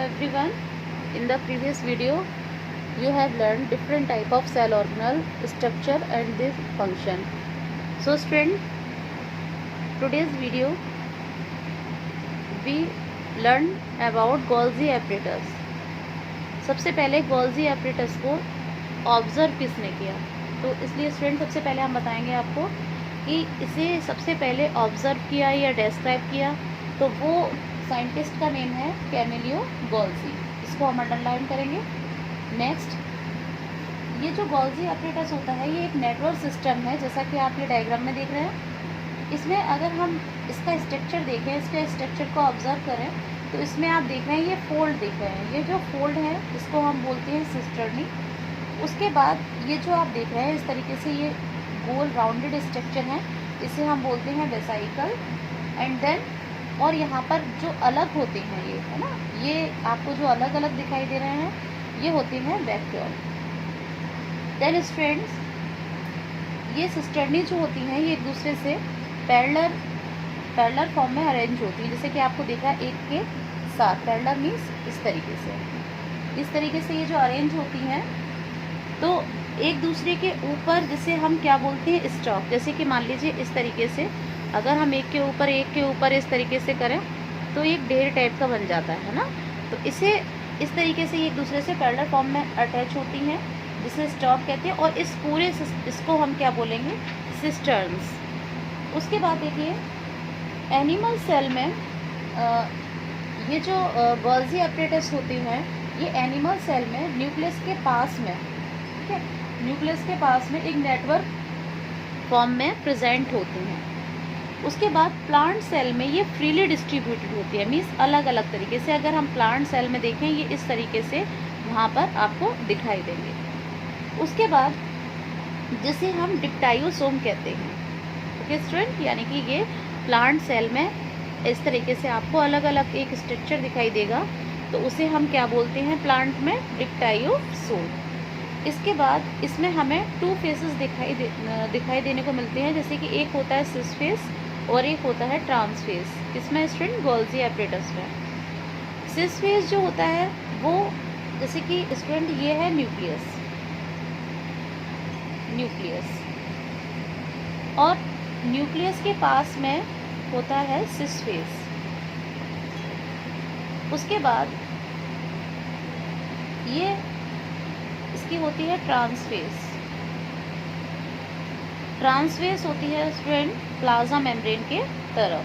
everyone. In the previous video you have learned different type of cell organelle structure and this function. So student, today's video we learn about Golgi apparatus. सबसे पहले Golgi apparatus को observe किसने किया, तो इसलिए student सबसे पहले हम बताएंगे आपको कि इसे सबसे पहले ऑब्जर्व किया या डिस्क्राइब किया, तो वो साइंटिस्ट का नेम है कैमिलियो गोल्जी। इसको हम अंडरलाइन करेंगे। नेक्स्ट, ये जो गोल्जी apparatus होता है ये एक नेटवर्क सिस्टम है, जैसा कि आप ये डायग्राम में देख रहे हैं। इसमें अगर हम इसका स्ट्रक्चर देखें, इसके स्ट्रक्चर को ऑब्जर्व करें, तो इसमें आप देख रहे हैं ये फोल्ड दिख रहे हैं। ये जो फोल्ड है इसको हम बोलते हैं सिस्टर्नी। उसके बाद ये जो आप देख रहे हैं इस तरीके से ये गोल राउंडेड स्ट्रक्चर है, इसे हम बोलते हैं वेसाइकल। एंड देन और यहाँ पर जो अलग होते हैं ये है ना, ये आपको जो अलग अलग दिखाई दे रहे हैं ये होते हैं वैक्यूल। देन स्टूडेंट्स, ये सिस्टर्नी जो होती हैं ये एक दूसरे से पैरेलल फॉर्म में अरेंज होती है, जैसे कि आपको देखा एक के साथ। पैरेलल मीन्स इस तरीके से ये जो अरेंज होती हैं, तो एक दूसरे के ऊपर जिसे हम क्या बोलते हैं स्टॉक। जैसे कि मान लीजिए इस तरीके से अगर हम एक के ऊपर इस तरीके से करें तो एक ढेर टाइप का बन जाता है ना। तो इसे इस तरीके से एक दूसरे से पैरेलल फॉर्म में अटैच होती हैं, जिसे स्टॉक कहते हैं। और इस पूरे इसको हम क्या बोलेंगे, सिस्टर्न्स। उसके बाद देखिए एनिमल सेल में ये जो गोल्जी apparatus होती हैं ये एनिमल सेल में न्यूक्लियस के पास में, ठीक है, न्यूक्लियस के पास में एक नेटवर्क फॉर्म में प्रेजेंट होती हैं। उसके बाद प्लांट सेल में ये फ्रीली डिस्ट्रीब्यूटेड होती है, मीन्स अलग अलग तरीके से। अगर हम प्लांट सेल में देखें ये इस तरीके से वहाँ पर आपको दिखाई देंगे। उसके बाद जिसे हम डिप्टाइयोसोम कहते हैं, ओके स्टूडेंट, यानी कि ये प्लांट सेल में इस तरीके से आपको अलग अलग एक स्ट्रक्चर दिखाई देगा, तो उसे हम क्या बोलते हैं प्लांट में, डिप्टाइयोसोम। इसके बाद इसमें हमें टू फेसेस दिखाई देने को मिलते हैं, जैसे कि एक होता है सिस फेस और एक होता है ट्रांस फेस। किसमें स्टूडेंट, गोल्जी apparatus में। सिस फेस जो होता है वो जैसे कि स्टूडेंट ये है न्यूक्लियस, और न्यूक्लियस के पास में होता है सिस फेस। उसके बाद ये इसकी होती है ट्रांसफेस होती है स्टूडेंट प्लाज्मा मेम्ब्रेन के तरफ।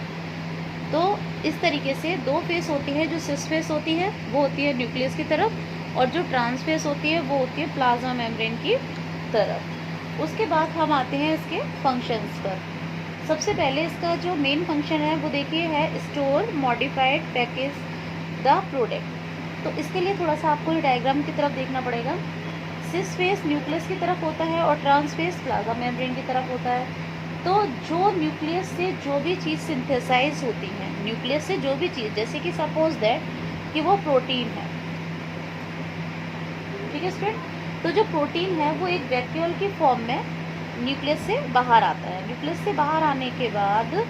तो इस तरीके से दो फेस होती है, जो सिस फेस होती है वो होती है न्यूक्लियस की तरफ, और जो ट्रांसफेस होती है वो होती है प्लाज्मा मेम्ब्रेन की तरफ। उसके बाद हम आते हैं इसके फंक्शंस पर। सबसे पहले इसका जो मेन फंक्शन है वो देखिए है store, modified, package the product. तो इसके लिए थोड़ा सा आपको डायग्राम की तरफ देखना पड़ेगा। सिस फेस न्यूक्लियस की तरफ होता है और ट्रांसफेस प्लाज्मा मेम्ब्रेन की तरफ होता है। तो जो न्यूक्लियस से जो भी चीज़ सिंथेसाइज होती है, न्यूक्लियस से जो भी चीज़, जैसे कि सपोज दैट कि वो प्रोटीन है, ठीक है स्टूडेंट। तो जो प्रोटीन है वो एक वैक्यूल की फॉर्म में न्यूक्लियस से बाहर आता है। न्यूक्लियस से बाहर आने के बाद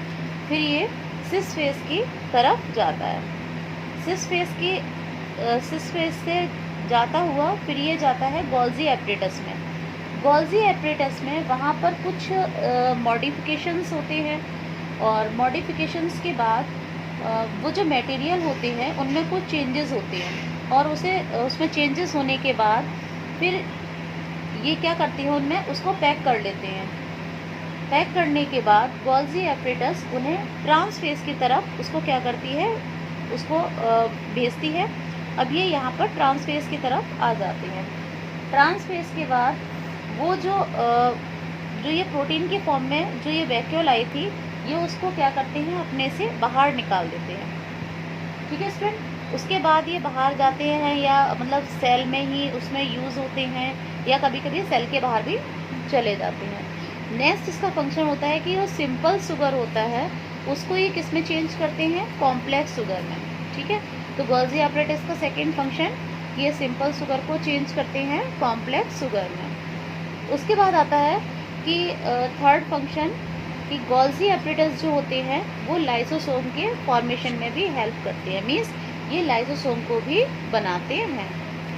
फिर ये सिस फेस की तरफ जाता है। सिस फेस से जाता हुआ फिर ये जाता है गोल्जी apparatus में। गोल्जी apparatus में वहाँ पर कुछ मॉडिफिकेशंस होते हैं, और मॉडिफिकेशंस के बाद वो जो मटेरियल होते हैं उनमें कुछ चेंजेस होते हैं, और उसमें चेंजेस होने के बाद फिर ये क्या करती है, उनमें उसको पैक कर लेते हैं। पैक करने के बाद गोल्जी apparatus उन्हें ट्रांस फेस की तरफ उसको क्या करती है, उसको भेजती है। अब ये यहाँ पर ट्रांस फेस की तरफ आ जाते हैं। ट्रांस फेस के बाद वो जो ये प्रोटीन की फॉर्म में जो ये वैक्यूल आई थी, ये उसको क्या करते हैं, अपने से बाहर निकाल देते हैं, ठीक है स्टूडेंट। उसके बाद ये बाहर जाते हैं, या मतलब सेल में ही उसमें यूज़ होते हैं, या कभी कभी सेल के बाहर भी चले जाते हैं। नेक्स्ट इसका फंक्शन होता है कि जो सिंपल शुगर होता है उसको ये किस में चेंज करते हैं, कॉम्प्लेक्स शुगर में, ठीक है। तो गोल्जी apparatus का सेकेंड फंक्शन ये सिंपल शुगर को चेंज करते हैं कॉम्प्लेक्स शुगर में। उसके बाद आता है कि थर्ड फंक्शन कि गोल्जी apparatus जो होते हैं वो लाइसोसोम के फॉर्मेशन में भी हेल्प करते हैं। मीन्स ये लाइसोसोम को भी बनाते हैं।